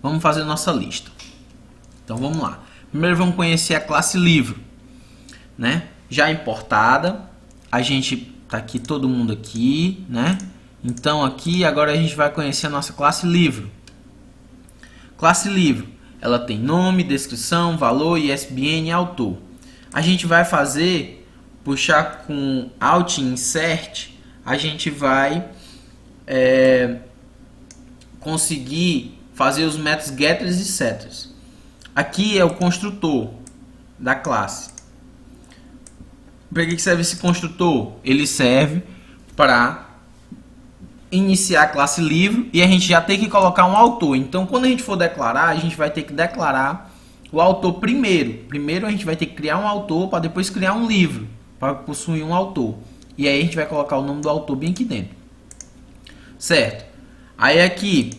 Vamos fazer nossa lista. Então vamos lá. Primeiro vamos conhecer a classe livro, né? Já importada. A gente tá aqui, todo mundo aqui, né? Então aqui agora a gente vai conhecer a nossa classe livro. Classe livro, ela tem nome, descrição, valor, ISBN e autor. A gente vai fazer, puxar com Alt e Insert, a gente vai conseguir fazer os métodos getters e setters. Aqui é o construtor da classe. Para que serve esse construtor? Ele serve para iniciar a classe livro e a gente já tem que colocar um autor. Então, quando a gente for declarar, a gente vai ter que declarar o autor primeiro. Primeiro a gente vai ter que criar um autor para depois criar um livro, para possuir um autor. E aí a gente vai colocar o nome do autor bem aqui dentro. Certo? Aí aqui,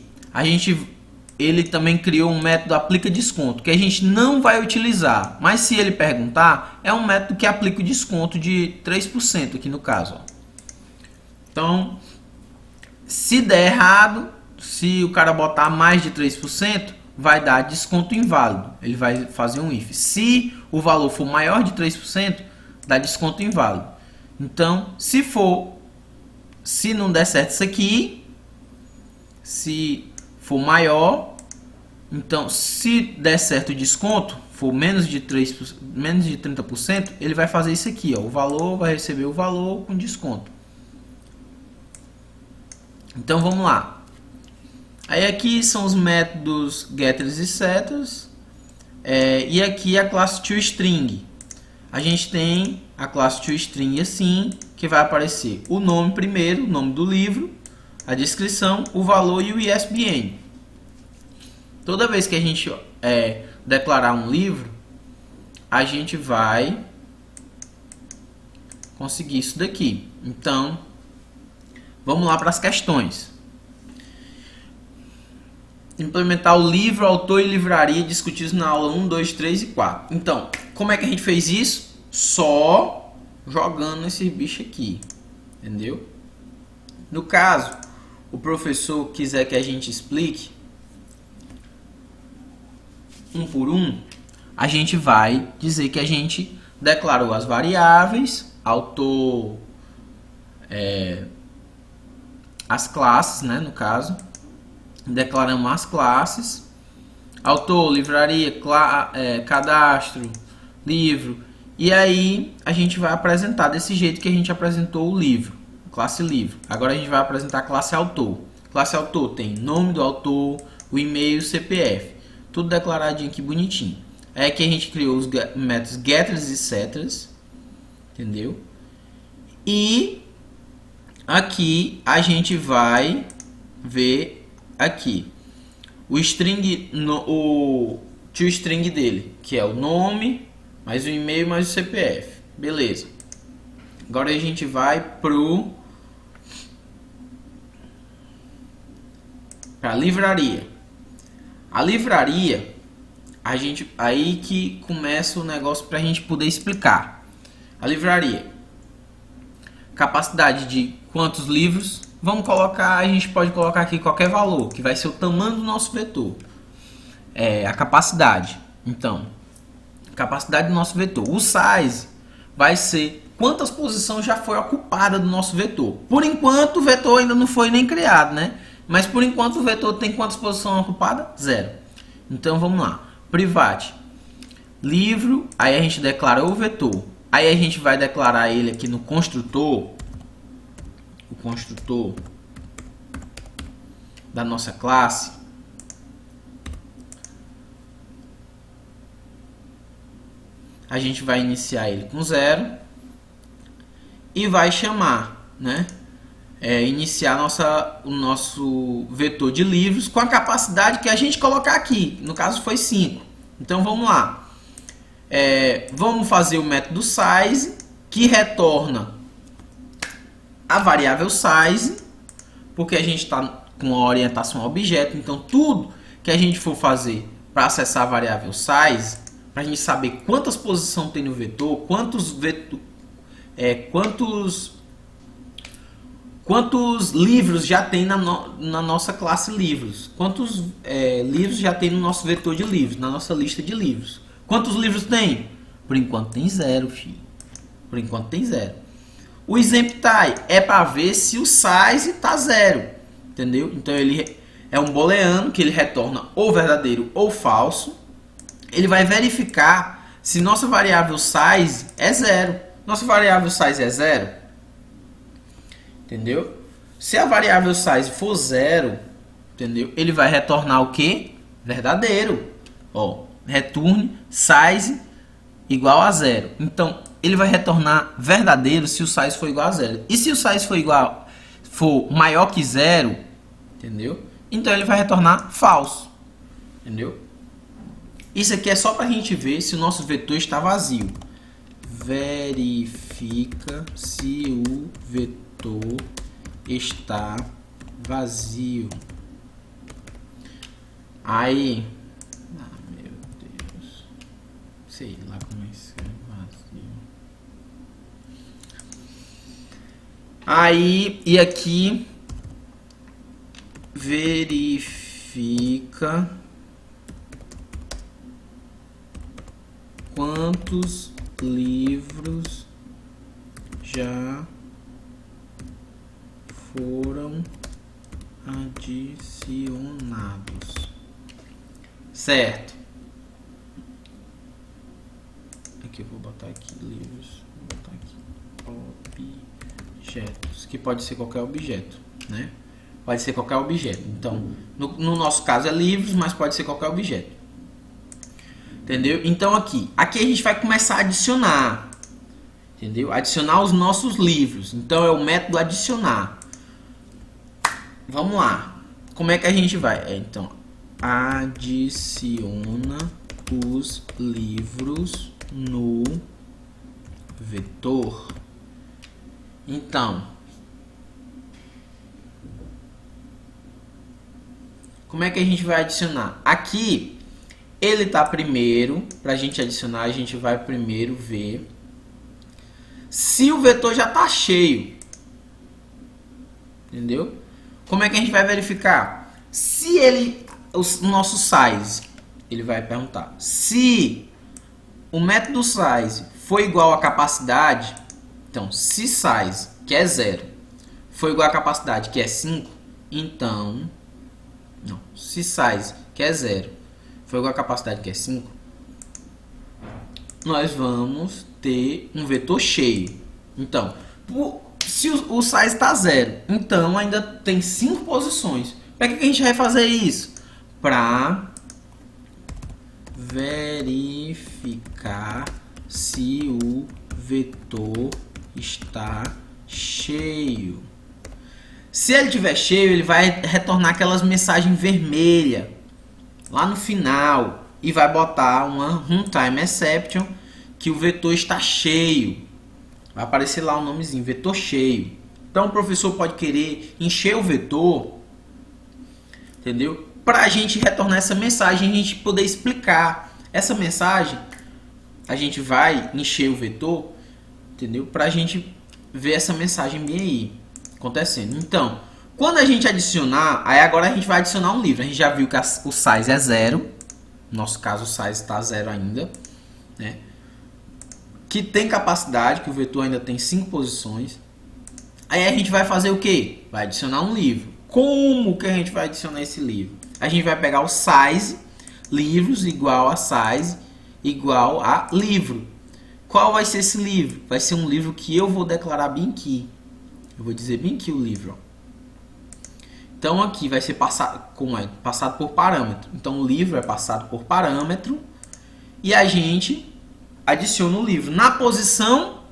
ele também criou um método aplica desconto, que a gente não vai utilizar. Mas se ele perguntar, é um método que aplica o desconto de 3% aqui no caso. Ó. Então, se der errado, se o cara botar mais de 3%, vai dar desconto inválido. Ele vai fazer um if. Se o valor for maior de 3%, dá desconto inválido. Então, se não der certo isso aqui, se for maior, então se der certo o desconto, for menos de 30%, ele vai fazer isso aqui, ó, o valor vai receber o valor com desconto. Então vamos lá. Aí aqui são os métodos getters e setters, e aqui a classe toString. A gente tem a classe toString assim, que vai aparecer o nome primeiro, o nome do livro, a descrição, o valor e o ISBN. Toda vez que a gente declarar um livro, a gente vai conseguir isso daqui. Então, vamos lá para as questões. Implementar o livro, autor e livraria discutidos na aula 1, 2, 3 e 4. Então, como é que a gente fez isso? Só jogando esse bicho aqui. Entendeu? No caso, o professor quiser que a gente explique um por um, a gente vai dizer que a gente declarou as variáveis, autor, as classes, né, no caso. Declaramos as classes, autor, livraria, cadastro, livro, e aí a gente vai apresentar desse jeito que a gente apresentou o livro, classe livro. Agora a gente vai apresentar a classe autor. Classe autor tem nome do autor, o e-mail, o CPF, tudo declaradinho aqui bonitinho. Aí aqui a gente criou os métodos getters e setters, entendeu? E aqui a gente vai ver aqui o string, o toString dele, que é o nome, mais o e-mail, mais o CPF. Beleza. Agora a gente vai para a livraria. A livraria, aí que começa o negócio para a gente poder explicar. A livraria, capacidade de quantos livros? Vamos colocar, a gente pode colocar aqui qualquer valor, que vai ser o tamanho do nosso vetor. A capacidade. Então, capacidade do nosso vetor. O size vai ser quantas posições já foi ocupada do nosso vetor. Por enquanto, o vetor ainda não foi nem criado, né? Mas por enquanto o vetor tem quantas posições ocupadas? 0. Então vamos lá. Private. Livro, aí a gente declara o vetor. Aí a gente vai declarar ele aqui no construtor. O construtor da nossa classe. A gente vai iniciar ele com 0 e vai chamar, né? Iniciar o nosso vetor de livros com a capacidade que a gente colocar aqui. No caso foi 5. Então vamos lá. Vamos fazer o método size, que retorna a variável size, porque a gente está com a orientação ao objeto. Então tudo que a gente for fazer para acessar a variável size, para a gente saber quantas posições tem Quantos livros já tem na nossa classe livros? Quantos livros já tem no nosso vetor de livros, na nossa lista de livros? Quantos livros tem? Por enquanto tem 0, filho. Por enquanto tem 0. O exempty é para ver se o size está 0. Entendeu? Então ele é um booleano que ele retorna ou verdadeiro ou falso. Ele vai verificar se nossa variável size é 0. Nossa variável size é 0. Entendeu? Se a variável size for 0, entendeu? Ele vai retornar o quê? Verdadeiro. Ó, returne size igual a 0. Então, ele vai retornar verdadeiro se o size for igual a 0. E se o size for maior que 0, entendeu? Então ele vai retornar falso. Entendeu? Isso aqui é só para a gente ver se o nosso vetor está vazio. Verifica se o vetor está vazio. Aí, meu Deus, sei lá como é isso é vazio. Aí, e aqui verifica quantos livros já foram adicionados. Certo. Aqui eu vou botar aqui livros, vou botar aqui objetos, que pode ser qualquer objeto, né? Pode ser qualquer objeto. Então, no nosso caso é livros, mas pode ser qualquer objeto. Entendeu? Então aqui a gente vai começar a adicionar. Entendeu? Adicionar os nossos livros. Então é o método adicionar. Vamos lá. Como é que a gente vai? Então, adiciona os livros no vetor. Então, como é que a gente vai adicionar? Aqui, ele está primeiro. Para a gente adicionar, a gente vai primeiro ver se o vetor já está cheio. Entendeu? Como é que a gente vai verificar? Se ele, o nosso size, ele vai perguntar se o método size for igual à capacidade. Então, se size, que é 0, for igual à capacidade, que é 5, então, não, se size, que é 0, for igual à capacidade, que é 5, nós vamos ter um vetor cheio. Então, se o size está 0, então ainda tem 5 posições. Para que a gente vai fazer isso? Para verificar se o vetor está cheio. Se ele estiver cheio, ele vai retornar aquelas mensagens vermelhas lá no final e vai botar uma runtime exception que o vetor está cheio. Vai aparecer lá o nomezinho, vetor cheio. Então o professor pode querer encher o vetor, entendeu? Para a gente retornar essa mensagem, a gente poder explicar essa mensagem. A gente vai encher o vetor, entendeu? Para a gente ver essa mensagem bem aí acontecendo. Então, quando a gente adicionar, aí agora a gente vai adicionar um livro. A gente já viu que o size é 0. No nosso caso, o size está 0 ainda, né? Que tem capacidade, que o vetor ainda tem 5 posições. Aí a gente vai fazer o quê? Vai adicionar um livro. Como que a gente vai adicionar esse livro? A gente vai pegar o size, livros igual a size, igual a livro. Qual vai ser esse livro? Vai ser um livro que eu vou declarar bem aqui. Eu vou dizer bem aqui o livro. Ó. Então aqui vai ser passado, como é? Passado por parâmetro. Então o livro é passado por parâmetro e a gente adiciona o livro na posição,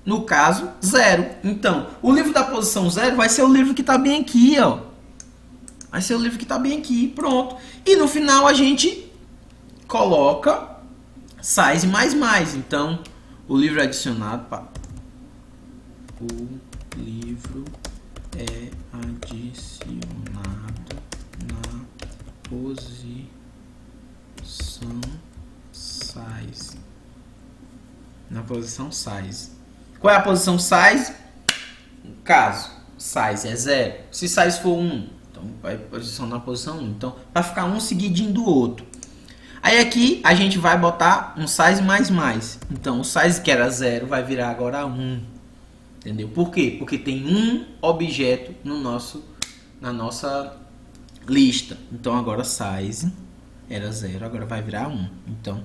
no caso, 0. Então, o livro da posição 0 vai ser o livro que está bem aqui, ó. Vai ser o livro que está bem aqui, pronto. E no final a gente coloca size mais. Então, o livro é adicionado para... O livro é adicionado na posição size. Na posição size. Qual é a posição size? No caso, size é 0. Se size for 1, então vai posicionar na posição 1. Então vai ficar um seguidinho do outro. Aí aqui a gente vai botar um size mais. Então o size que era 0 vai virar agora 1. Entendeu? Por quê? Porque tem um objeto na nossa lista. Então agora size era 0, agora vai virar 1. Então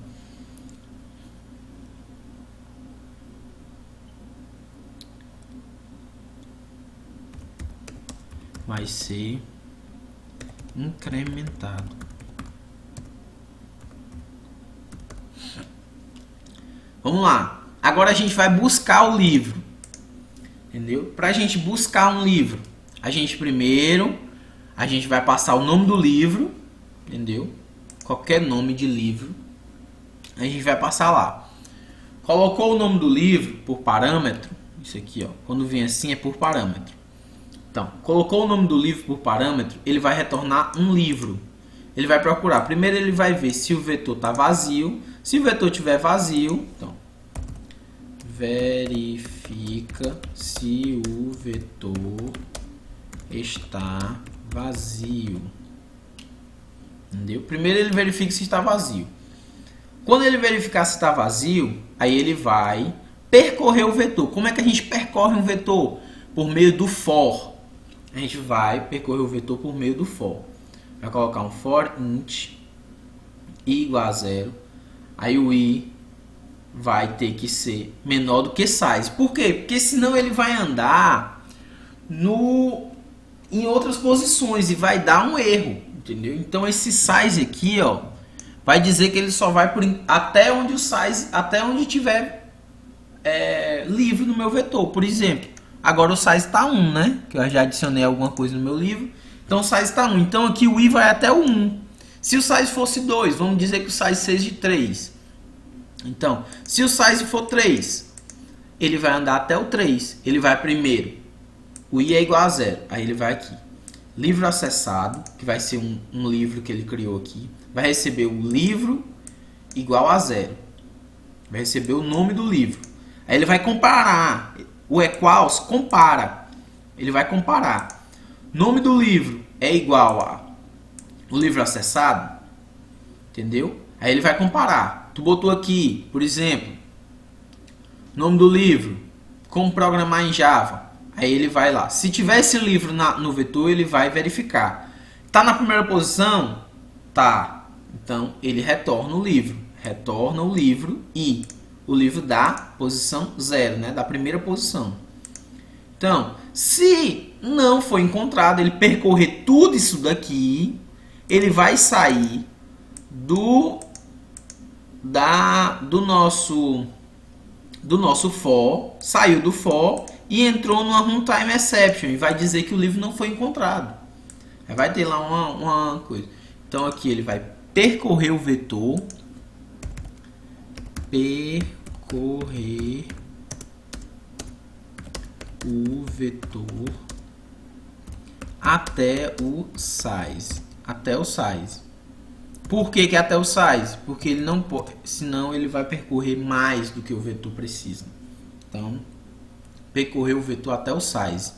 vai ser incrementado. Vamos lá. Agora a gente vai buscar o livro. Entendeu? Para a gente buscar um livro, a gente vai passar o nome do livro, entendeu? Qualquer nome de livro, a gente vai passar lá. Colocou o nome do livro por parâmetro, isso aqui, ó, quando vem assim é por parâmetro. Então, colocou o nome do livro por parâmetro, ele vai retornar um livro. Ele vai procurar, primeiro ele vai ver se o vetor está vazio. Se o vetor estiver vazio, então verifica se o vetor está vazio. Entendeu? Primeiro ele verifica se está vazio. Quando ele verificar se está vazio, aí ele vai percorrer o vetor. Como é que a gente percorre um vetor? Por meio do for. A gente vai percorrer o vetor por meio do for. Vai colocar um for int i igual a 0. Aí o i vai ter que ser menor do que size. Por quê? Porque senão ele vai andar em outras posições e vai dar um erro, entendeu? Então esse size aqui, ó, vai dizer que ele só vai até onde tiver livro no meu vetor. Por exemplo, agora o size está 1, né? Que eu já adicionei alguma coisa no meu livro. Então o size está 1. Então aqui o i vai até o 1. Se o size fosse 2, vamos dizer que o size seja 3. Então, se o size for 3, ele vai andar até o 3. Ele vai primeiro, o i é igual a 0. Aí ele vai aqui, livro acessado, que vai ser um livro que ele criou aqui. Vai receber o livro igual a 0. Vai receber o nome do livro. Aí ele vai comparar. O equals compara. Ele vai comparar. Nome do livro é igual a o livro acessado. Entendeu? Aí ele vai comparar. Tu botou aqui, por exemplo, nome do livro, como programar em Java. Aí ele vai lá. Se tiver esse livro no vetor, ele vai verificar. Tá na primeira posição? Tá. Então ele retorna o livro. Retorna o livro e o livro da posição 0, né? Da primeira posição. Então, se não for encontrado, ele percorrer tudo isso daqui, ele vai sair do nosso for, saiu do for e entrou numa runtime exception e vai dizer que o livro não foi encontrado. Aí vai ter lá uma coisa. Então aqui ele vai percorrer o vetor, até o size. Por que até o size? Porque ele não pode, senão ele vai percorrer mais do que o vetor precisa. Então, percorrer o vetor até o size.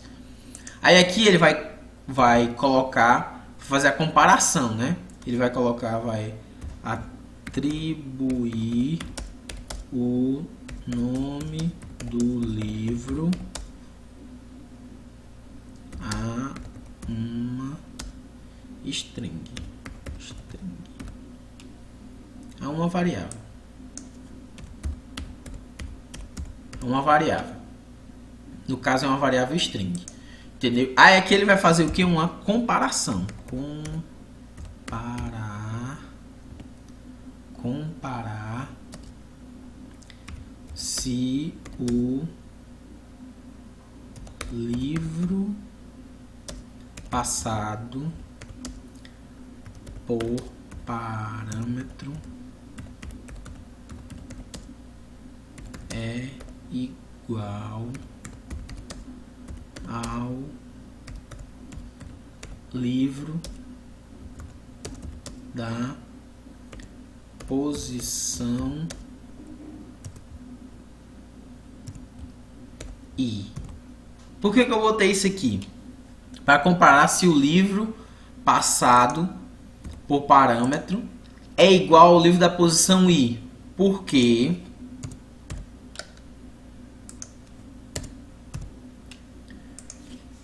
Aí aqui ele vai colocar, fazer a comparação, né? Ele vai colocar, vai atribuir o nome do livro a uma string. A uma variável. No caso é uma variável string. Entendeu? Aí aqui ele vai fazer o que? Uma comparação. Comparar se o livro passado por parâmetro é igual ao livro da posição I. Por que eu botei isso aqui? Para comparar se o livro passado por parâmetro é igual ao livro da posição I. Por quê?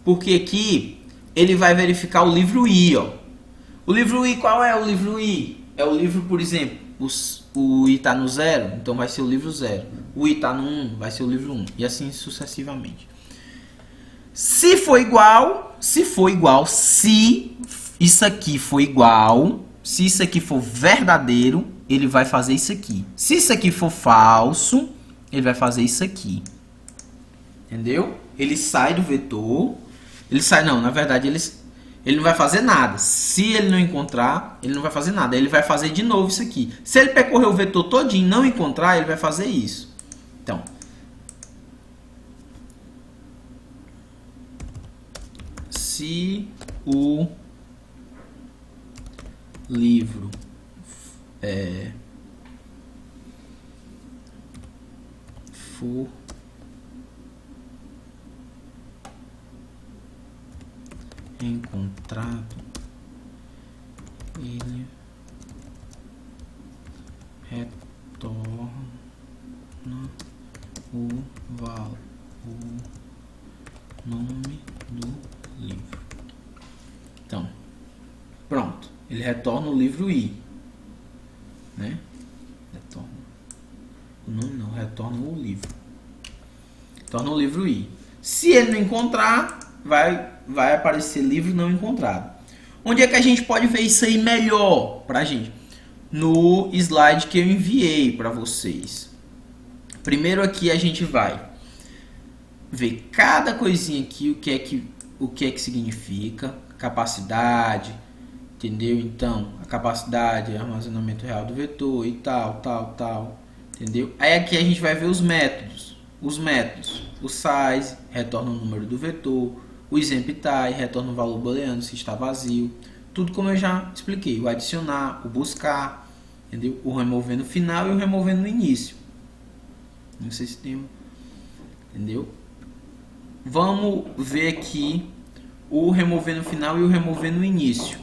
Porque aqui ele vai verificar o livro I, ó. O livro I, qual é o livro I? É o livro, por exemplo, o I está no 0, então vai ser o livro 0. O I está no 1, vai ser o livro 1. E assim sucessivamente. Se for igual, se isso aqui for igual, se isso aqui for verdadeiro, ele vai fazer isso aqui. Se isso aqui for falso, ele vai fazer isso aqui. Entendeu? Ele sai do vetor. Ele sai, não, na verdade ele não vai fazer nada. Se ele não encontrar, ele não vai fazer nada. Ele vai fazer de novo isso aqui. Se ele percorrer o vetor todinho e não encontrar, ele vai fazer isso. Então, se o livro for encontrado, ele retorna o nome do livro. Então, pronto. Ele retorna o livro I, né? Retorna o nome, não, retorna o livro. Retorna o livro I. Se ele não encontrar, vai aparecer livro não encontrado. Onde é que a gente pode ver isso aí melhor pra gente? No slide que eu enviei para vocês. Primeiro aqui a gente vai ver cada coisinha aqui, o que é que significa, capacidade, entendeu? Então, a capacidade, armazenamento real do vetor e tal, entendeu? Aí aqui a gente vai ver os métodos. O size retorna o número do vetor, o exempty retorna o valor booleano se está vazio. Tudo como eu já expliquei, o adicionar, o buscar, entendeu? O remover no final e o remover no início. Não sei se tem, entendeu? Vamos ver aqui o remover no final e o remover no início,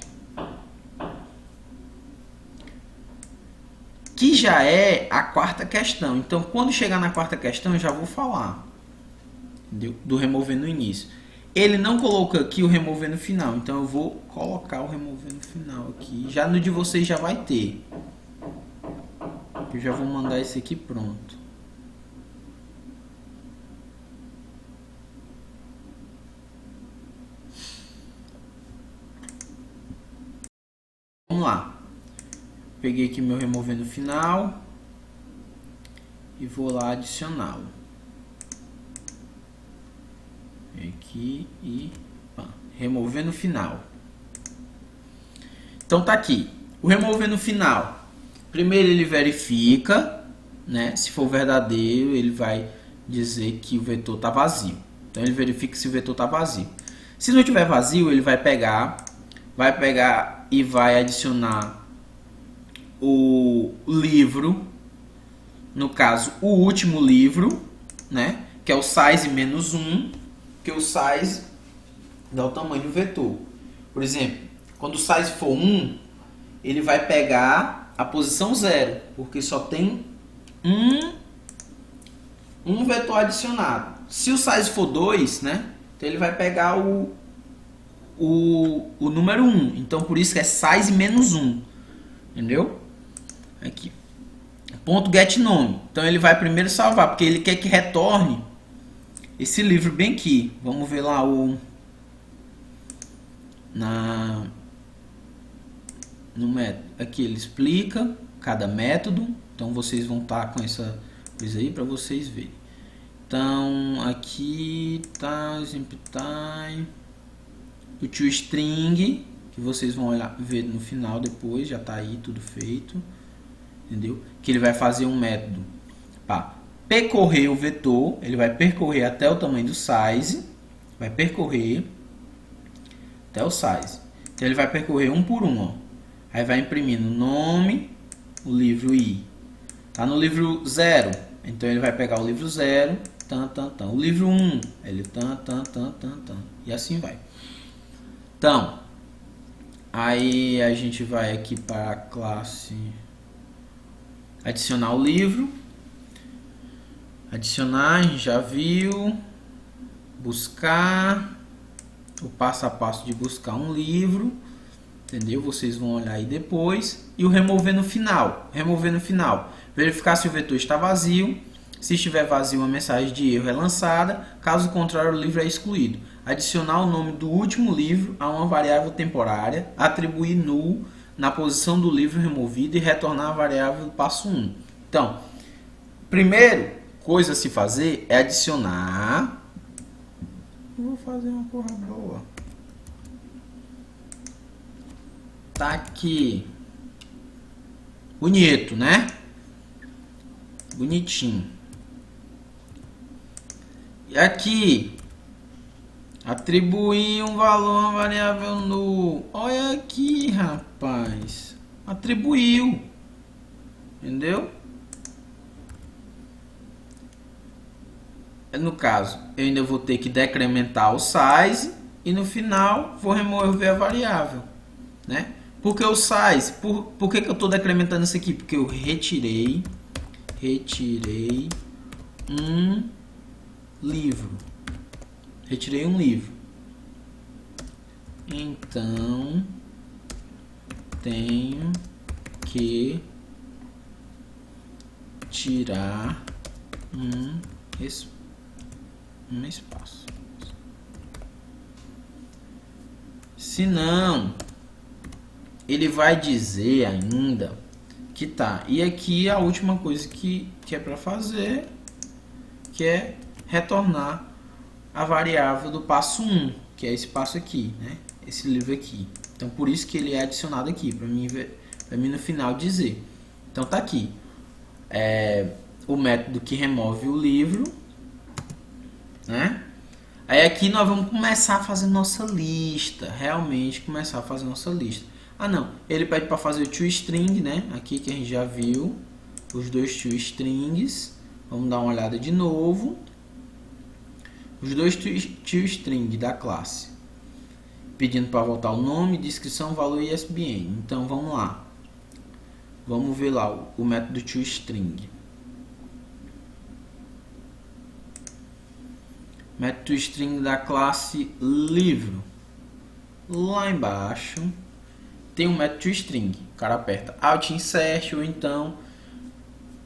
que já é a quarta questão. Então, quando chegar na quarta questão, eu já vou falar, entendeu? Do remover no início. Ele não colocou aqui o remover no final, então eu vou colocar o remover no final aqui. Já no de vocês já vai ter. Eu já vou mandar esse aqui pronto. Vamos lá. Peguei aqui meu remover no final e vou lá adicioná-lo. Aqui e remover no final. Então tá aqui. O remover no final. Primeiro ele verifica, né? Se for verdadeiro, ele vai dizer que o vetor está vazio. Então ele verifica se o vetor está vazio. Se não tiver vazio, ele vai pegar e vai adicionar o livro, no caso o último livro, né? Que é o size menos 1, que o size dá o tamanho do vetor. Por exemplo, quando o size for 1, ele vai pegar a posição 0, porque só tem um vetor adicionado. Se o size for 2, né? Então ele vai pegar o número 1. Então por isso que é size menos 1. Entendeu? Aqui. Ponto get nome. Então ele vai primeiro salvar, porque ele quer que retorne esse livro bem aqui. Vamos ver lá no método. Aqui ele explica cada método. Então vocês vão estar com essa coisa aí para vocês verem. Então aqui tá exempty, o toString, que vocês vão ver no final depois, já tá aí tudo feito, entendeu? Que ele vai fazer um método para percorrer o vetor, ele vai percorrer até o tamanho do size, vai percorrer até o size. Então ele vai percorrer um por um, ó. Aí vai imprimindo o nome, o livro I. Tá no livro 0, então ele vai pegar o livro 0 tan, tan, tan. O livro 1, ele tan, tan, tan, tan, tan. E assim vai. Então, aí a gente vai aqui para a classe adicionar o livro. Adicionar, a gente já viu. Buscar. O passo a passo de buscar um livro. Entendeu? Vocês vão olhar aí depois. E o remover no final. Remover no final. Verificar se o vetor está vazio. Se estiver vazio, uma mensagem de erro é lançada. Caso contrário, o livro é excluído. Adicionar o nome do último livro a uma variável temporária. Atribuir null na posição do livro removido e retornar a variável do passo 1. Então, primeiro coisa a se fazer é adicionar. Eu vou fazer uma porra boa. Tá aqui. Bonito, né? Bonitinho. E aqui, atribuir um valor a uma variável null. Olha aqui, rapaz. Atribuiu. Entendeu? No caso, eu ainda vou ter que decrementar o size. E no final, vou remover a variável. Né? Porque o size, por que eu estou decrementando isso aqui? Porque eu retirei um livro. Retirei um livro. Então, tenho que tirar um espaço. Senão, ele vai dizer ainda que tá. E aqui a última coisa que é para fazer, que é retornar a variável do passo 1, que é esse passo aqui, né? Esse livro aqui. Então, por isso que ele é adicionado aqui, para mim no final dizer. Então, tá aqui. O método que remove o livro, né? Aí aqui nós vamos começar a fazer nossa lista, realmente começar a fazer nossa lista. Ah não, ele pede para fazer o toString, né? Aqui que a gente já viu os dois toStrings. Vamos dar uma olhada de novo. Os dois toString da classe. Pedindo para voltar o nome, descrição, valor e ISBN. Então vamos lá. Vamos ver lá o método toString. Método toString da classe livro. Lá embaixo tem um método toString. O cara aperta Alt Insert ou então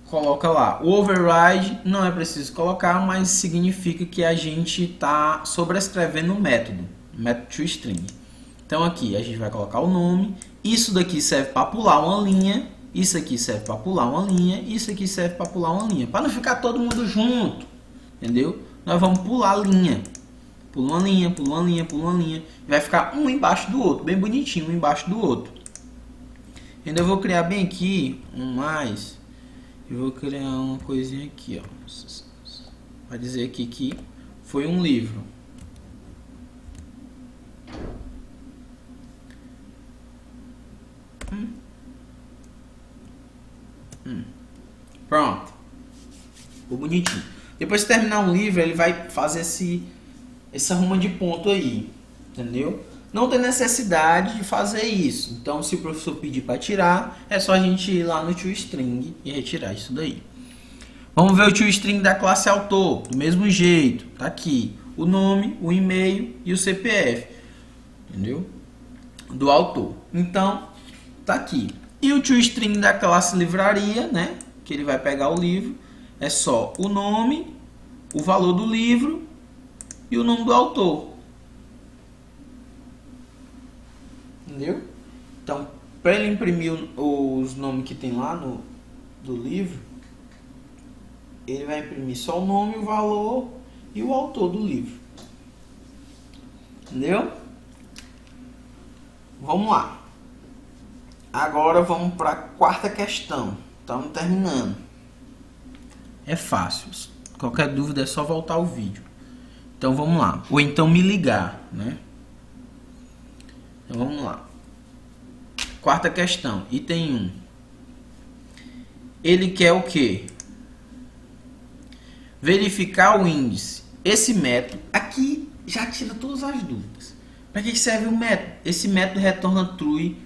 coloca lá. O override não é preciso colocar, mas significa que a gente está sobrescrevendo o método toString. Então aqui a gente vai colocar o nome. Isso daqui serve para pular uma linha. Isso aqui serve para pular uma linha. Isso aqui serve para pular uma linha. Para não ficar todo mundo junto. Entendeu? Nós vamos pular a linha. Pula uma linha, pula uma linha, pula uma linha. Vai ficar um embaixo do outro. Bem bonitinho, um embaixo do outro. Ainda vou criar bem aqui um mais. Eu vou criar uma coisinha aqui, ó. Vai dizer aqui que foi um livro. Pronto. Ficou bonitinho. Depois de terminar um livro, ele vai fazer essa ruma de ponto aí. Entendeu? Não tem necessidade de fazer isso. Então, se o professor pedir para tirar, é só a gente ir lá no toString e retirar isso daí. Vamos ver o toString da classe autor. Do mesmo jeito. Tá aqui. O nome, o e-mail e o CPF. Entendeu? Do autor. Então, tá aqui. E o toString da classe livraria, né? Que ele vai pegar o livro. É só o nome, o valor do livro e o nome do autor. Entendeu? Então, para ele imprimir os nomes que tem lá do livro, ele vai imprimir só o nome, o valor e o autor do livro. Entendeu? Vamos lá. Agora vamos para a quarta questão. Estamos terminando. É fácil. Qualquer dúvida é só voltar o vídeo. Então vamos lá. Ou então me ligar, né? Então vamos lá. Quarta questão. Item 1. Ele quer o quê? verificar o índice. Esse método aqui já tira todas as dúvidas. Para que serve o método? Esse método retorna true.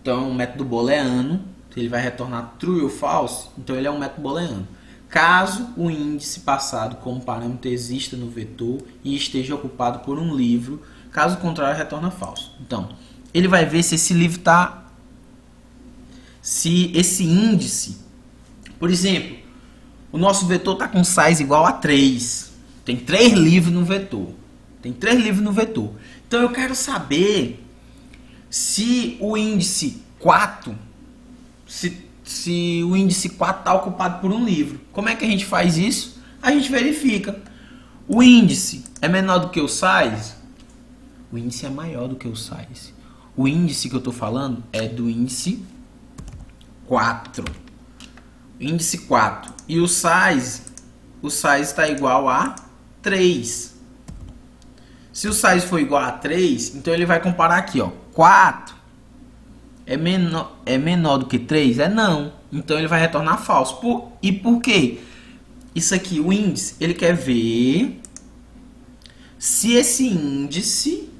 Então é um método booleano. Ele vai retornar true ou false. Então ele é um método booleano. Caso o índice passado como parâmetro exista no vetor e esteja ocupado por um livro, caso contrário retorna falso. Então ele vai ver se esse livro está, se esse índice, por exemplo, o nosso vetor está com size igual a 3. Tem 3 livros no vetor. Tem 3 livros no vetor. Então eu quero saber se o índice 4, se o índice 4 está ocupado por um livro. Como é que a gente faz isso? A gente verifica. O índice é menor do que o size? O índice é maior do que o size. O índice que eu estou falando é do índice 4. Índice 4. E o size está igual a 3. Se o size for igual a 3, então ele vai comparar aqui, ó. 4 é menor do que 3? É não. Então ele vai retornar falso. E por quê? Isso aqui, o índice, ele quer ver se esse índice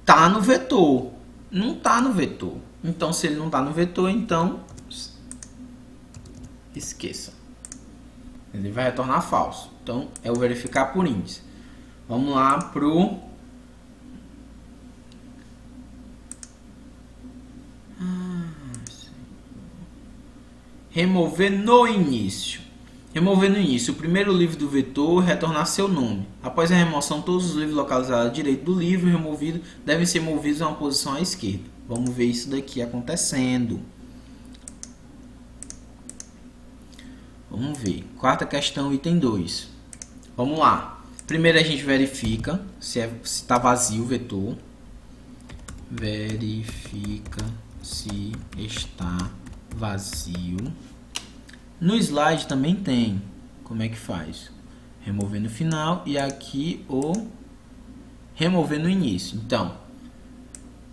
tá no vetor. Não tá no vetor. Então se ele não tá no vetor, então esqueça. Ele vai retornar falso. Então é o verificar por índice. Vamos lá pro remover no início. Remover no início o primeiro livro do vetor, retornar seu nome. Após a remoção, todos os livros localizados à direita do livro removido devem ser movidos a uma posição à esquerda. Vamos ver isso daqui acontecendo. Vamos ver. Quarta questão, item 2. Vamos lá. Primeiro a gente verifica se está vazio o vetor. Verifica se está vazio. No slide também tem. Como é que faz? Remover no final e aqui o remover no início. Então,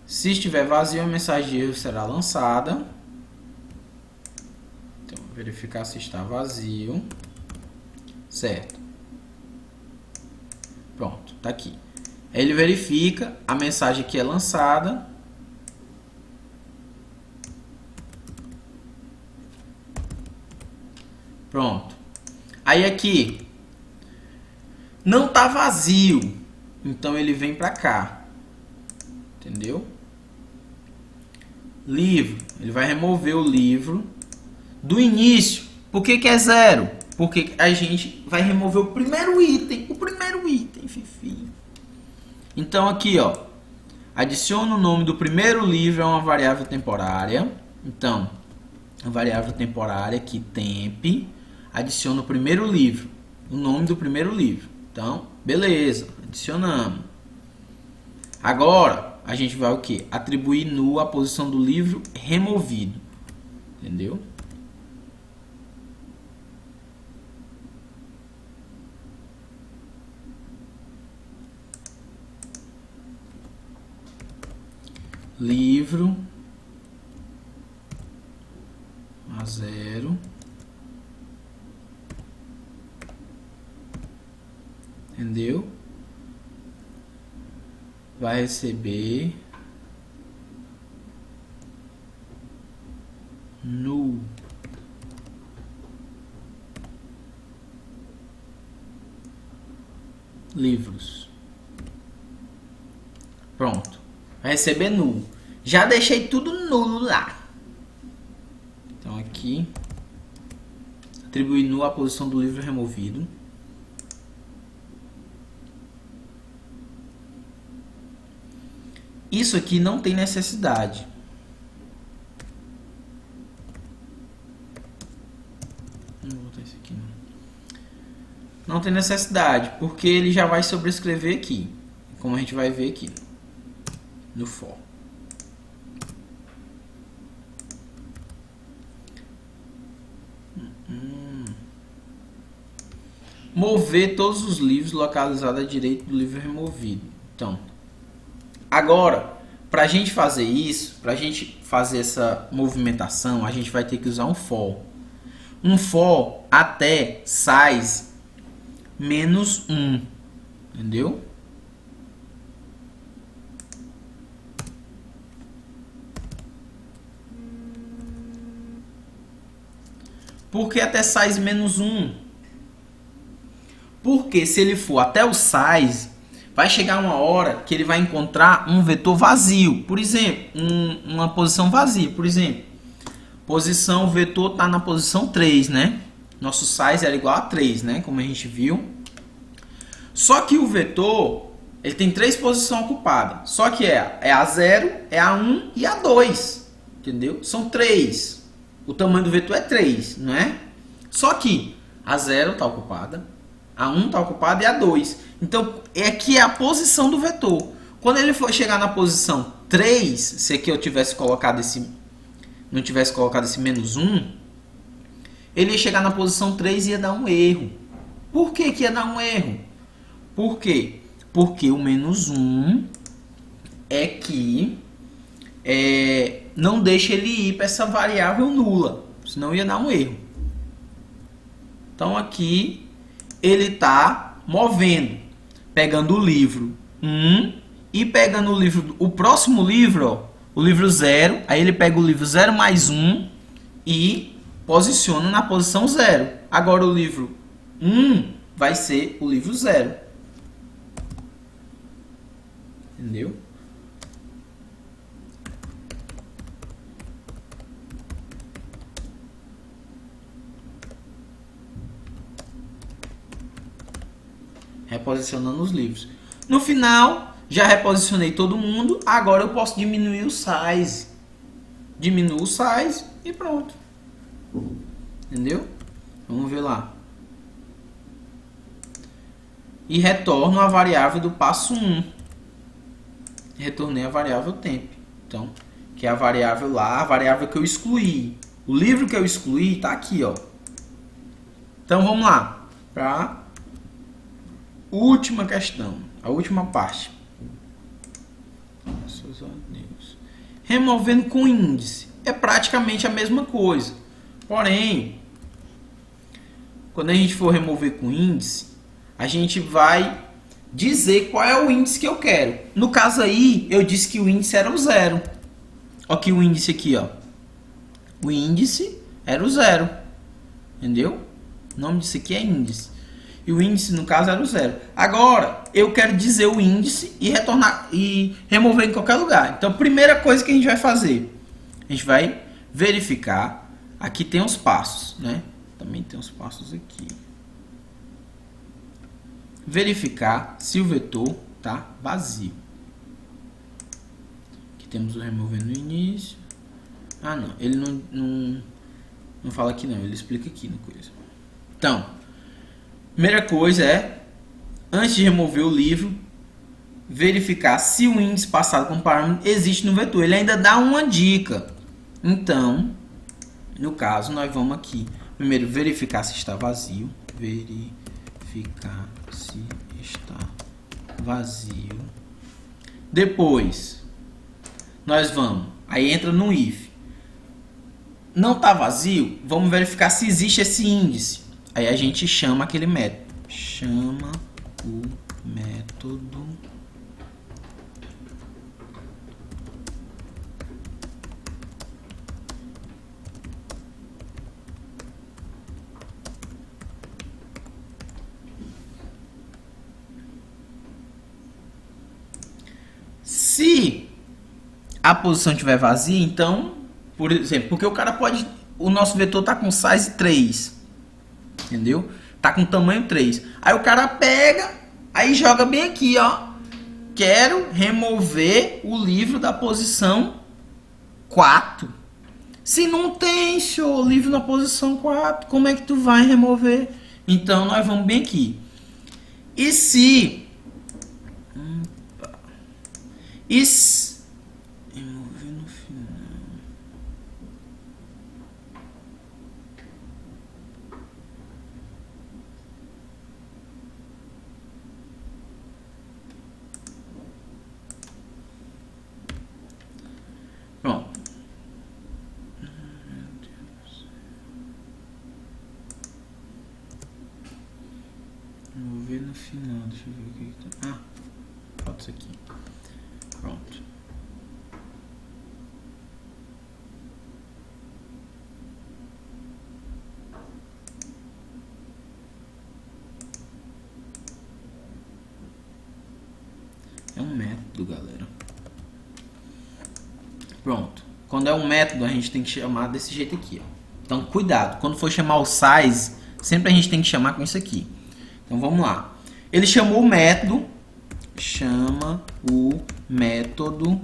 se estiver vazio, a mensagem de erro será lançada. Então, verificar se está vazio. Certo. Pronto, tá aqui. Ele verifica, a mensagem que é lançada. Pronto. Aí aqui não tá vazio, então ele vem para cá. Entendeu? Livro, ele vai remover o livro do início. Por que que é 0? Porque a gente vai remover o primeiro item, fifi. Então aqui, ó, adiciona o nome do primeiro livro a uma variável temporária. Então, a variável temporária aqui, temp, adiciona o primeiro livro, o nome do primeiro livro. Então, beleza, adicionamos. Agora, a gente vai o quê? Atribuir nu a posição do livro removido. Entendeu? Livro a 0. Entendeu? Vai receber nu. Livros. Pronto. Vai receber nulo. Já deixei tudo nulo lá. Então aqui, atribuir nulo à posição do livro removido. Isso aqui não tem necessidade. Vou botar isso aqui, não tem necessidade, porque ele já vai sobrescrever aqui, como a gente vai ver aqui no for. Mover todos os livros localizados à direita do livro removido. Então, agora, para a gente fazer isso, para a gente fazer essa movimentação, a gente vai ter que usar um for. Um for até size menos 1. Entendeu? Por que até size menos 1? Porque se ele for até o size, vai chegar uma hora que ele vai encontrar um vetor vazio. Por exemplo, uma posição vazia. Por exemplo, posição, o vetor está na posição 3, né? Nosso size era igual a 3, né? Como a gente viu. Só que o vetor, ele tem 3 posições ocupadas. Só que é a 0, é a 1 e a 2. Entendeu? São 3. O tamanho do vetor é 3, não é? Só que a 0 está ocupada, a 1 está ocupada e a 2. Então, aqui é a posição do vetor. Quando ele for chegar na posição 3, se aqui eu tivesse colocado não tivesse colocado esse menos 1, ele ia chegar na posição 3 e ia dar um erro. Por que que ia dar um erro? Por quê? Porque o menos 1 é que não deixa ele ir para essa variável nula, senão ia dar um erro. Então aqui ele está movendo, pegando o livro 1 e pegando o próximo livro, ó, o livro 0, aí ele pega o livro 0 mais 1 e posiciona na posição 0. Agora o livro 1 vai ser o livro 0. Entendeu? Reposicionando os livros. No final, já reposicionei todo mundo. Agora eu posso diminuir o size. Diminuo o size e pronto. Entendeu? Vamos ver lá. E retorno a variável do passo 1. Retornei a variável temp. Então, que é a variável lá, a variável que eu excluí. O livro que eu excluí está aqui, ó. Então vamos lá. Para última questão, a última parte. Removendo com índice. É praticamente a mesma coisa. Porém, quando a gente for remover com índice, a gente vai dizer qual é o índice que eu quero. No caso aí, eu disse que o índice era o 0. Olha aqui o índice aqui, ó. O índice era o 0. Entendeu? O nome disso aqui é índice. E o índice, no caso, era o 0. Agora, eu quero dizer o índice e retornar e remover em qualquer lugar. Então, primeira coisa que a gente vai fazer, a gente vai verificar. Aqui tem os passos, né? Também tem os passos aqui. Verificar se o vetor está vazio. Aqui temos o remover no início. Ah, não. Ele não fala aqui, não. Ele explica aqui no coisa. Então, primeira coisa é, antes de remover o livro, verificar se o índice passado como parâmetro existe no vetor. Ele ainda dá uma dica. Então, no caso, nós vamos aqui, primeiro, verificar se está vazio. Verificar se está vazio. Depois, nós vamos, aí entra no if. Não está vazio, vamos verificar se existe esse índice. Aí a gente chama aquele método. Chama o método se a posição estiver vazia, então, por exemplo, porque o cara pode, o nosso vetor está com size 3. Entendeu? Tá com tamanho 3. Aí o cara pega, aí joga bem aqui, ó. Quero remover o livro da posição 4. Se não tem, show, livro na posição 4, como é que tu vai remover? Então, nós vamos bem aqui. E se... remover no final... Pronto. Meu Deus. final, deixa eu ver o que tá. Ah, falta isso aqui. Pronto. É um método, galera. Pronto. Quando é um método, a gente tem que chamar desse jeito aqui, ó. Então, cuidado. Quando for chamar o size, sempre a gente tem que chamar com isso aqui. Então, vamos lá. Ele chamou o método. Chama o método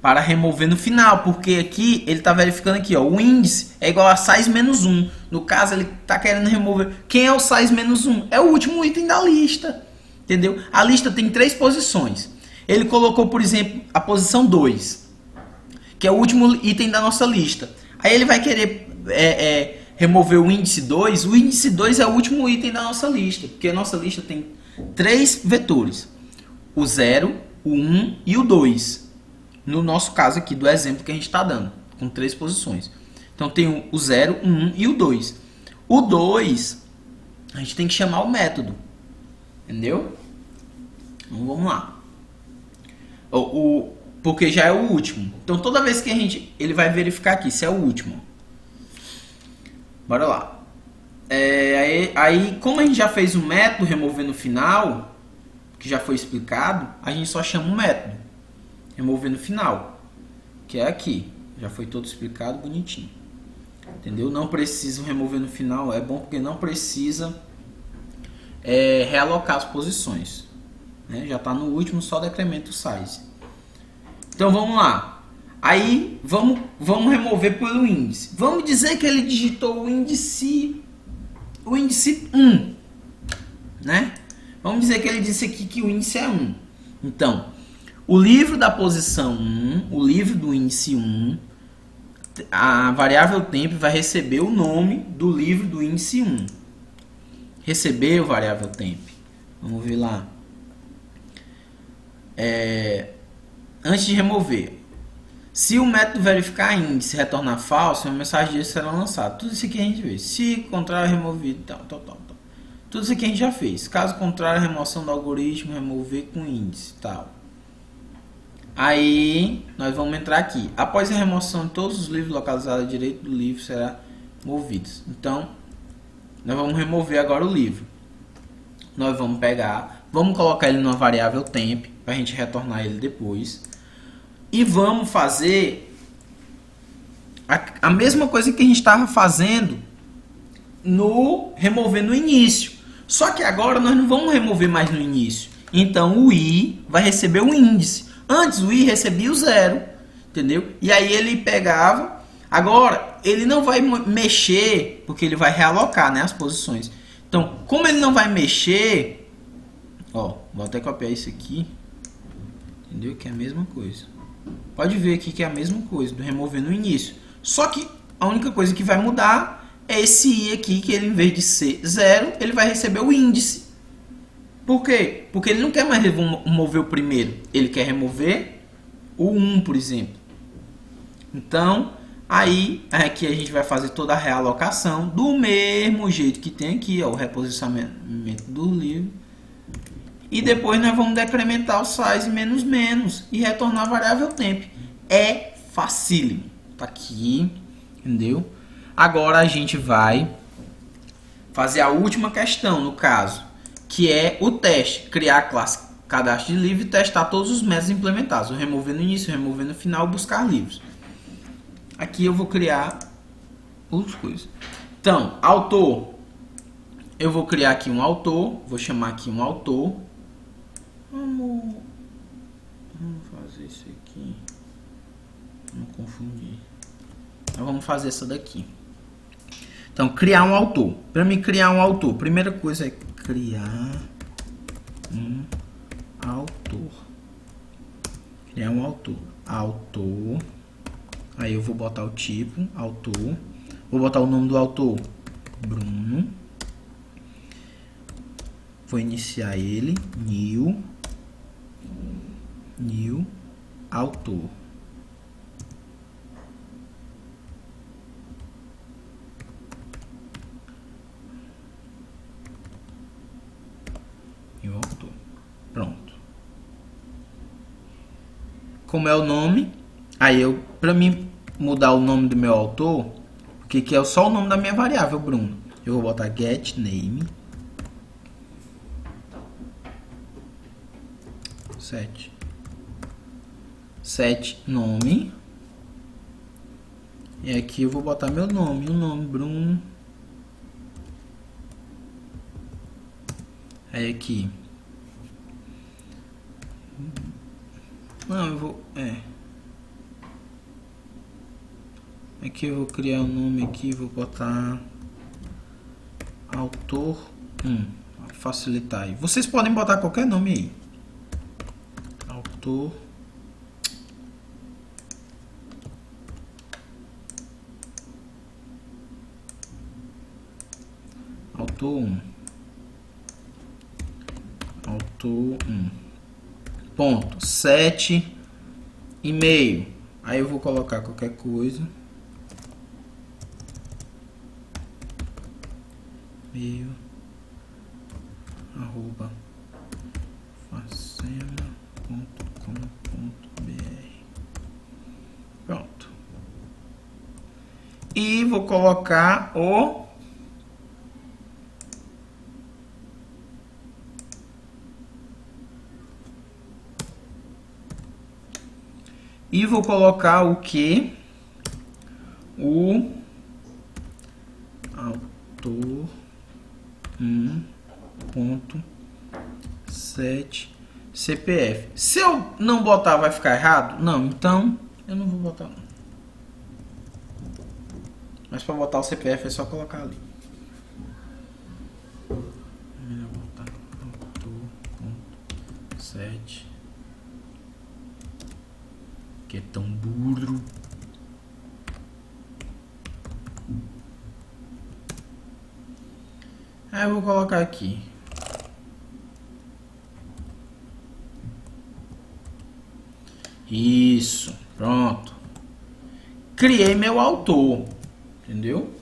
para remover no final. Porque aqui, ele está verificando aqui, ó. O índice é igual a size menos 1. No caso, ele está querendo remover. Quem é o size menos 1? É o último item da lista. Entendeu? A lista tem 3 posições. Ele colocou, por exemplo, a posição 2. Que é o último item da nossa lista. Aí ele vai querer remover o índice 2. O índice 2 é o último item da nossa lista. Porque a nossa lista tem 3 vetores. O 0, o 1 e o 2. No nosso caso aqui, do exemplo que a gente está dando. Com 3 posições. Então tem o 0, o 1 e o 2. O 2, a gente tem que chamar o método. Entendeu? Então vamos lá. Porque já é o último. Então toda vez que ele vai verificar aqui se é o último. Bora lá. Aí como a gente já fez o método remover no final, que já foi explicado, a gente só chama o método remover no final, que é aqui. Já foi todo explicado bonitinho. Entendeu? Não precisa remover no final. É bom porque não precisa realocar as posições. Né? Já está no último, só decrementa o size. Então vamos lá. Aí vamos remover pelo índice. Vamos dizer que ele digitou o índice 1, né? Vamos dizer que ele disse aqui que o índice é 1. Então, o livro da posição 1, o livro do índice 1, a variável tempo vai receber o nome do livro do índice 1. Receber o variável tempo. Vamos ver lá. Antes de remover, se o método verificar índice retornar falso, uma mensagem disso será lançada. Tudo isso aqui a gente vê. Se contrário, removido, tal. Tudo isso aqui a gente já fez. Caso contrário, remoção do algoritmo, remover com índice, tal. Aí, nós vamos entrar aqui. Após a remoção de todos os livros localizados à direita do livro será movidos. Então, nós vamos remover agora o livro. Nós vamos pegar, vamos colocar ele numa variável temp, para a gente retornar ele depois. E vamos fazer a mesma coisa que a gente estava fazendo no remover no início. Só que agora nós não vamos remover mais no início. Então o i vai receber o índice. Antes o i recebia o 0, entendeu? E aí ele pegava. Agora ele não vai mexer, porque ele vai realocar, né, as posições. Então, como ele não vai mexer, ó, vou até copiar isso aqui. Entendeu? Que é a mesma coisa. Pode ver aqui que é a mesma coisa do remover no início. Só que a única coisa que vai mudar é esse i aqui, que ele, em vez de ser 0, ele vai receber o índice. Por quê? Porque ele não quer mais remover o primeiro. Ele quer remover o 1, por exemplo. Então, aí aqui a gente vai fazer toda a realocação do mesmo jeito que tem aqui, ó, o reposicionamento do livro. E depois nós vamos decrementar o size menos e retornar a variável temp. É facílimo. Tá aqui, entendeu? Agora a gente vai fazer a última questão, no caso, que é o teste. Criar a classe cadastro de livro e testar todos os métodos implementados. O remover no início, o remover no final, buscar livros. Aqui eu vou criar outras coisas. Então, autor. Eu vou criar aqui um autor. Vou chamar aqui um autor. Vamos fazer isso aqui. Não confundir. Então, vamos fazer essa daqui. Então, criar um autor. Para mim criar um autor, primeira coisa é criar um autor. Criar um autor. Autor. Aí eu vou botar o tipo, autor. Vou botar o nome do autor, Bruno. Vou iniciar ele, new autor. New como é o nome. Aí eu, para mim mudar o nome do meu autor, que é só o nome da minha variável, Bruno, eu vou botar get name 7 nome, e aqui eu vou botar meu nome, o nome Bruno. Aí aqui, não, eu vou, aqui eu vou criar um nome aqui, vou botar autor 1, facilitar aí. Vocês podem botar qualquer nome aí. Autor autor 1. Autor 1. Ponto 7 e-mail. Aí eu vou colocar qualquer coisa. E-mail arroba facema.com.br. Pronto. E vou colocar o que? O autor 1.7 CPF. Se eu não botar, vai ficar errado? Não, então eu não vou botar não. Mas para botar o CPF é só colocar ali. Vou botar autor 7, que é tão burro. Aí eu vou colocar aqui. Isso, pronto. Criei meu autor, entendeu?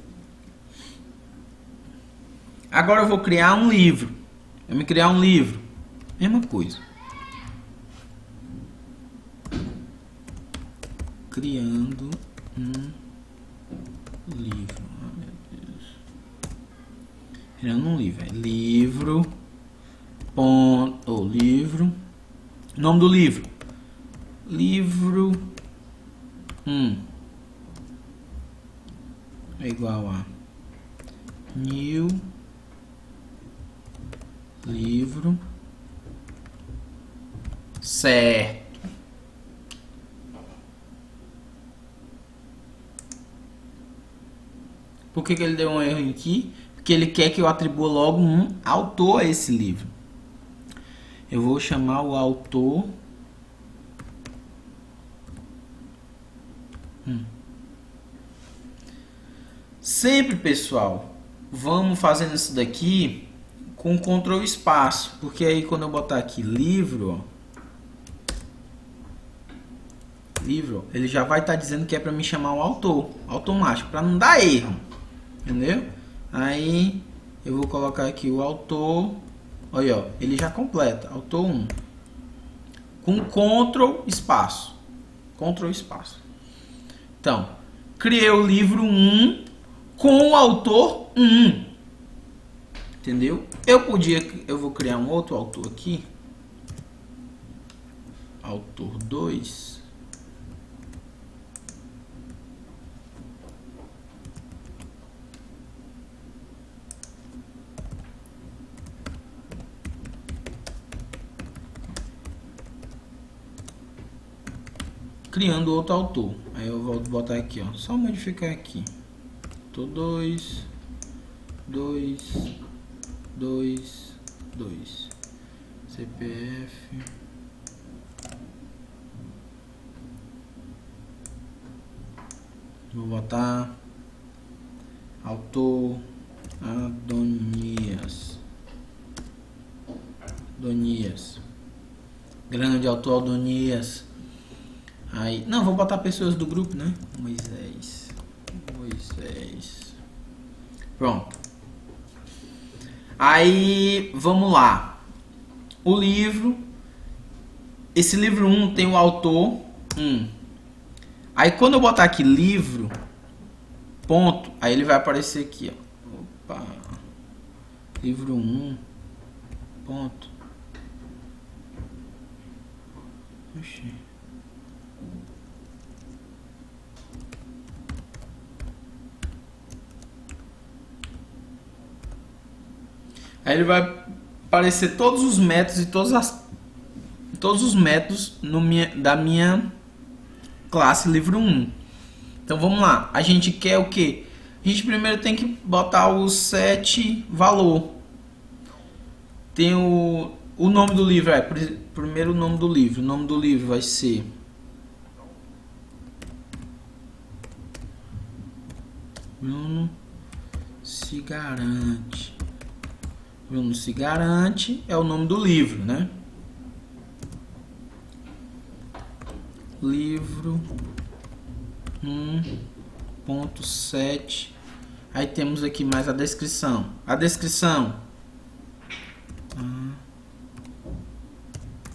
Agora eu vou criar um livro. Eu me criar um livro, mesma coisa. Criando um livro. Oh, meu Deus. Criando um livro. Livro. Ponto. Livro. Nome do livro. Livro 1 é igual a new livro. Certo. Por que ele deu um erro aqui? Porque ele quer que eu atribua logo um autor a esse livro. Eu vou chamar o autor Sempre, pessoal, vamos fazendo isso daqui com Ctrl espaço, porque aí quando eu botar aqui livro, ele já vai estar dizendo que é para me chamar o autor automático, para não dar erro, entendeu? Aí eu vou colocar aqui o autor, olha, ó, ele já completa, autor 1, com Ctrl espaço, Então, criei o livro 1 com o autor 1, entendeu? Eu vou criar um outro autor aqui, autor 2, criando outro autor. Aí eu vou botar aqui, ó, só modificar aqui. Autor 2, 2, CPF. Vou botar autor Adonias. Grande autor Adonias. Aí, não, vou botar pessoas do grupo, né? Moisés. Pronto. Aí, vamos lá. O livro. Esse livro 1 tem o autor. Aí quando eu botar aqui livro, ponto, aí ele vai aparecer aqui, ó. Opa. Livro 1, ponto. Oxi. Aí ele vai aparecer todos os métodos e todos os métodos da minha classe livro 1. Então vamos lá. A gente quer o que? A gente primeiro tem que botar o set valor. Tem o nome do livro. Primeiro o nome do livro. O nome do livro vai ser Bruno se garante. Bruno se garante é o nome do livro, né? Livro 1.7. Aí temos aqui mais a descrição. A descrição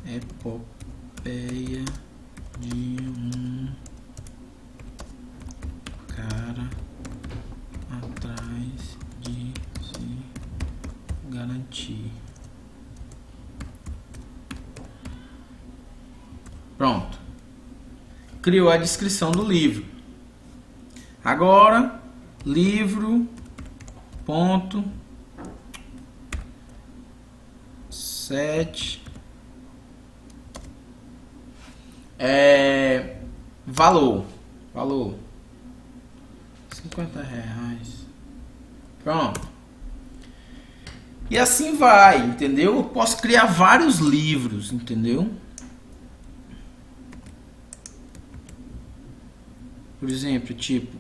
epopeia de um cara atrás de se garantir. Pronto. Criou a descrição do livro. Agora, livro ponto 7 valor R$50. Pronto. E assim vai, entendeu? Eu posso criar vários livros, entendeu? Por exemplo, tipo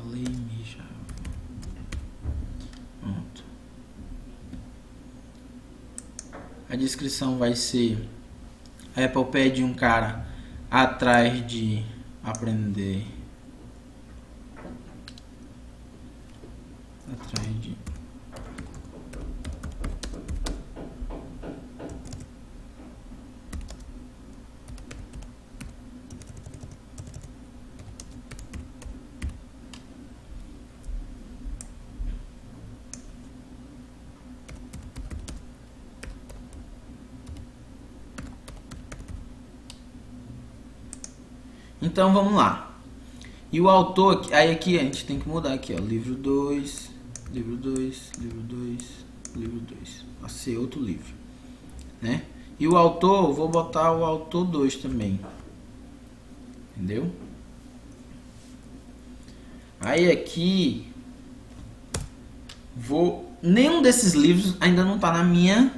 falei já. Pronto. A descrição vai ser a epopeia de um cara atrás de aprender. Atrás de Então vamos lá. E o autor, aí aqui a gente tem que mudar aqui, ó, livro 2, livro 2, livro 2, livro 2. Vai ser outro livro, né? E o autor, vou botar o autor 2 também. Entendeu? Aí aqui nenhum desses livros ainda não tá na minha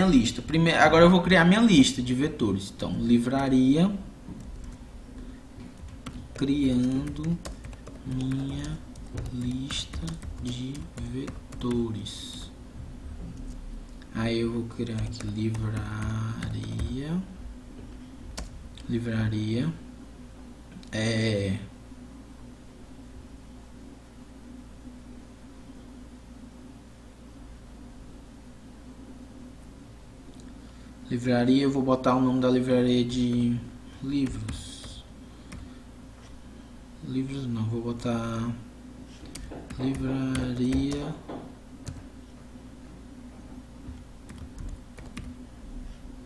lista. Primeiro, agora eu vou criar minha lista de vetores. Então, livraria, criando minha lista de vetores. Aí eu vou criar aqui livraria livraria eu vou botar o nome da livraria de livros. Livros não, vou botar livraria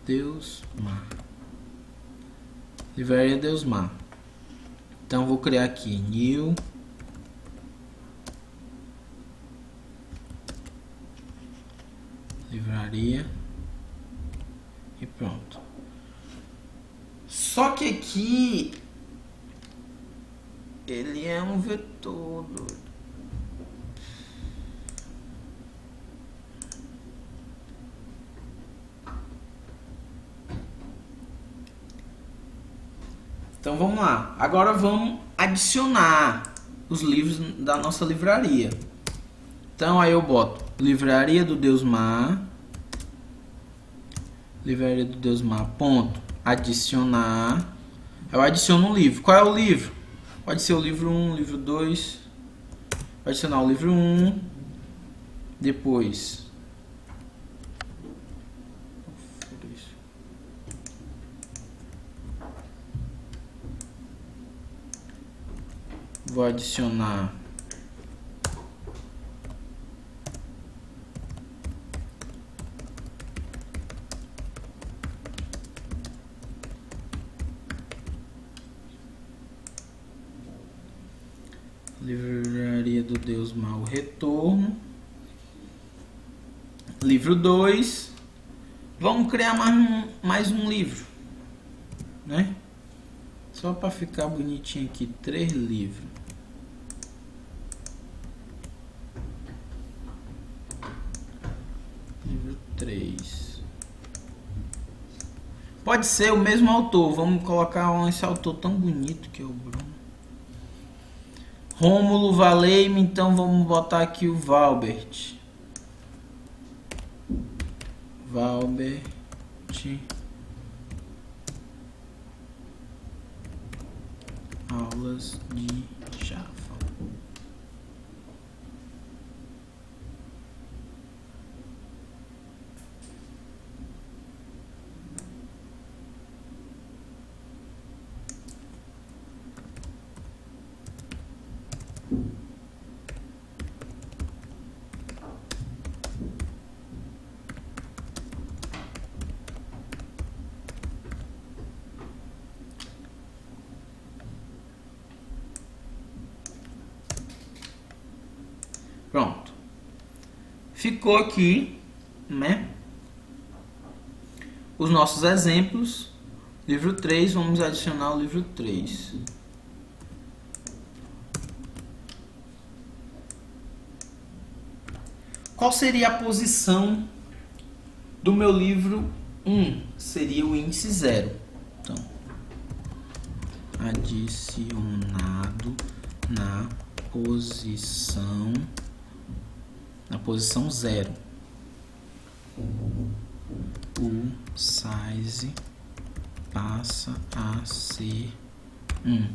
Deusmar. Livraria Deusmar. Então vou criar aqui new livraria e pronto. Só que aqui ele é um vetor. Então vamos lá. Agora vamos adicionar os livros da nossa livraria. Então aí eu boto Livraria do Deusmar. Livraria do Deusmar. Ponto. Adicionar. Eu adiciono um livro. Qual é o livro? Pode ser o livro 1, livro 2. Vou adicionar o livro 1. Depois. Vou adicionar Livraria do Deusmar, o Retorno. Livro 2. Vamos criar mais um livro, né? Só para ficar bonitinho aqui, 3 livros. Livro 3. Pode ser o mesmo autor. Vamos colocar esse autor tão bonito que é o Bruno. Rômulo Valei-me, então vamos botar aqui o Valbert. Valbert Aulas de Java. Pronto. Ficou aqui, né? Os nossos exemplos. Livro 3, vamos adicionar o livro 3. Qual seria a posição do meu livro 1? Seria o índice 0. Então, adicionado na posição 0. O size passa a ser 1.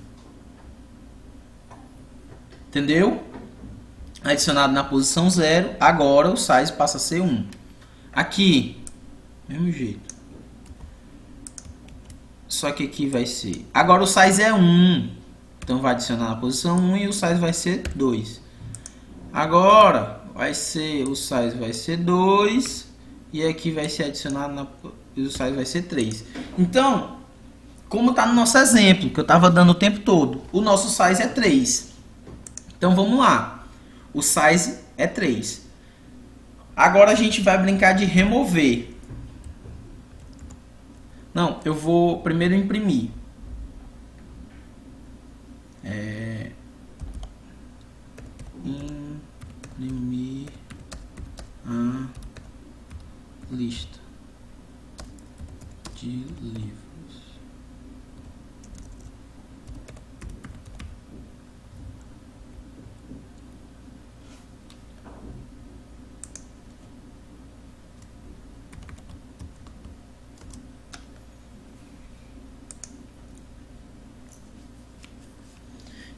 Entendeu? Adicionado na posição 0, agora o size passa a ser 1. Aqui, mesmo jeito. Só que aqui vai ser... Agora o size é 1. Então vai adicionar na posição 1 e o size vai ser 2. Agora vai ser... O size vai ser 2. E aqui vai ser adicionado e o size vai ser 3. Então, como está no nosso exemplo, que eu estava dando o tempo todo, o nosso size é 3. Então vamos lá. O size é 3. Agora a gente vai brincar de remover. Não, eu vou primeiro imprimir. Imprimir a lista de livros.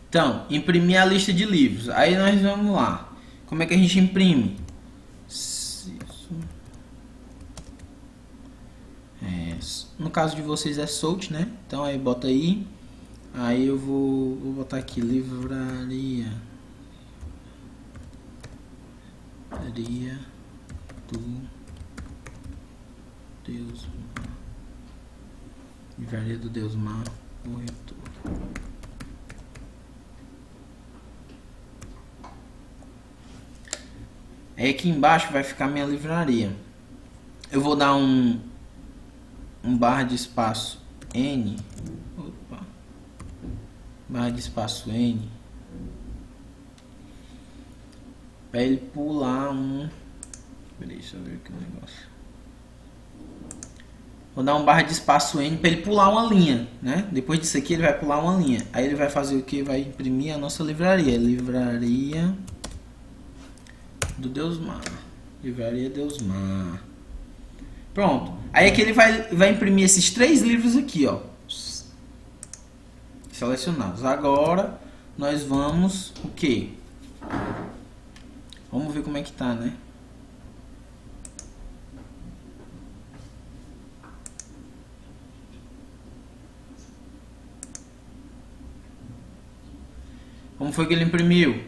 Então, imprimir a lista de livros. Aí nós vamos lá. Como é que a gente imprime? No caso de vocês é Solt, né? Então aí bota aí. Aí eu vou botar aqui livraria do Deusmar. Livraria do Deusmar, o Retorno. Aí aqui embaixo vai ficar minha livraria. Eu vou dar um barra de espaço N. Opa. Barra de espaço N. Para ele pular um... Peraí, deixa eu ver aqui o negócio. Vou dar um barra de espaço N para ele pular uma linha, né? Depois disso aqui ele vai pular uma linha. Aí ele vai fazer o que? Vai imprimir a nossa livraria. Livraria do Deusmar. Livraria Deusmar. Pronto. Aí aqui ele vai imprimir esses 3 livros aqui, ó. Selecionados. Agora nós vamos o quê? Vamos ver como é que tá, né? Como foi que ele imprimiu?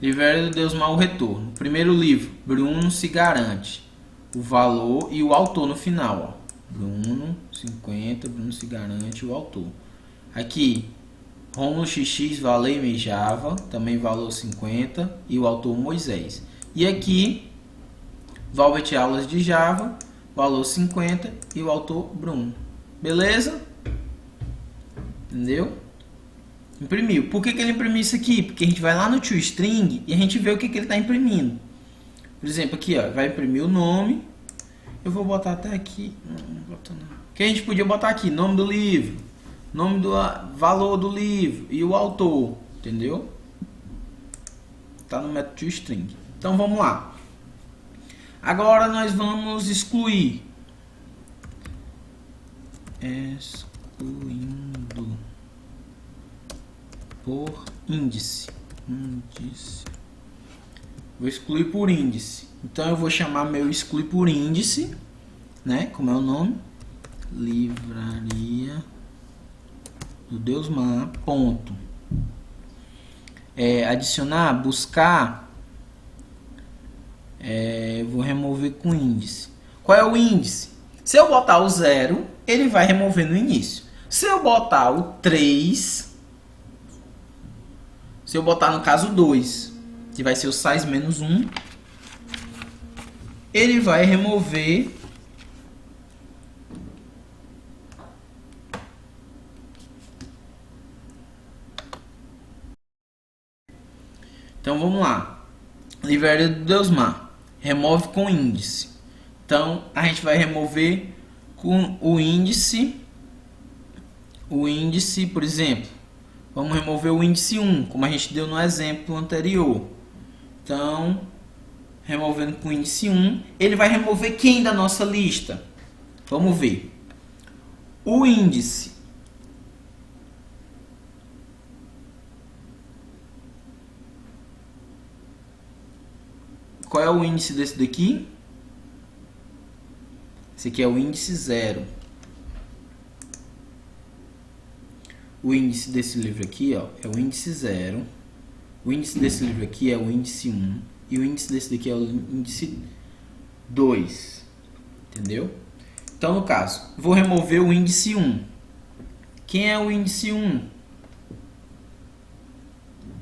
Livraria do Deusmar, o Retorno. Primeiro livro, Bruno se garante. O valor e o autor no final, ó. Bruno, 50, Bruno se garante, o autor. Aqui, Rômulo XX, Valei Mejava, também valor 50, e o autor Moisés. E aqui, Valbert Aulas de Java, valor 50, e o autor Bruno. Beleza? Entendeu? Imprimiu. Por que ele imprimiu isso aqui? Porque a gente vai lá no toString e a gente vê o que ele está imprimindo. Por exemplo, aqui, ó, vai imprimir o nome. Eu vou botar até aqui. Não boto não. Que a gente podia botar aqui, nome do livro, nome do valor do livro e o autor, entendeu? Tá no método toString. Então vamos lá. Agora nós vamos excluir. Excluindo por índice. Vou excluir por índice. Então eu vou chamar meu exclui por índice, né? Como é o nome? Livraria do Deusmar. Ponto. Adicionar, buscar. Vou remover com índice. Qual é o índice? Se eu botar o 0, ele vai remover no início. Se eu botar o 3, se eu botar no caso 2, que vai ser o size menos 1, ele vai remover então vamos lá. Livraria do Deusmar. Remove com índice. Então a gente vai remover com o índice. O índice, por exemplo, vamos remover o índice 1, como a gente deu no exemplo anterior. Então, removendo com o índice 1, ele vai remover quem da nossa lista? Vamos ver. O índice. Qual é o índice desse daqui? Esse aqui é o índice 0. O índice desse livro aqui, ó, é o índice 0. O índice desse livro aqui é o índice 1. E o índice desse daqui é o índice 2. Entendeu? Então, no caso, vou remover o índice 1. Quem é o índice 1?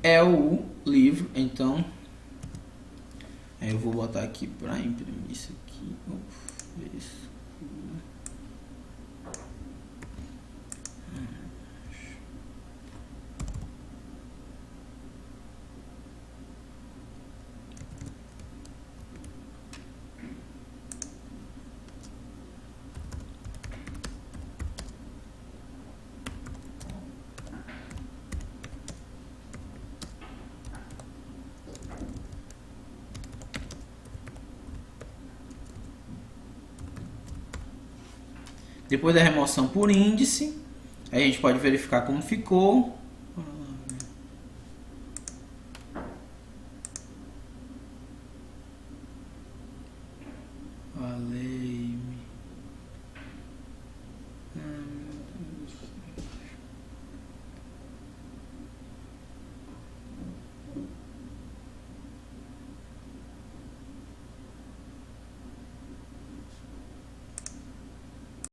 É o livro. Então, eu vou botar aqui para imprimir isso aqui. Isso. Depois da remoção por índice, a gente pode verificar como ficou. Valeu.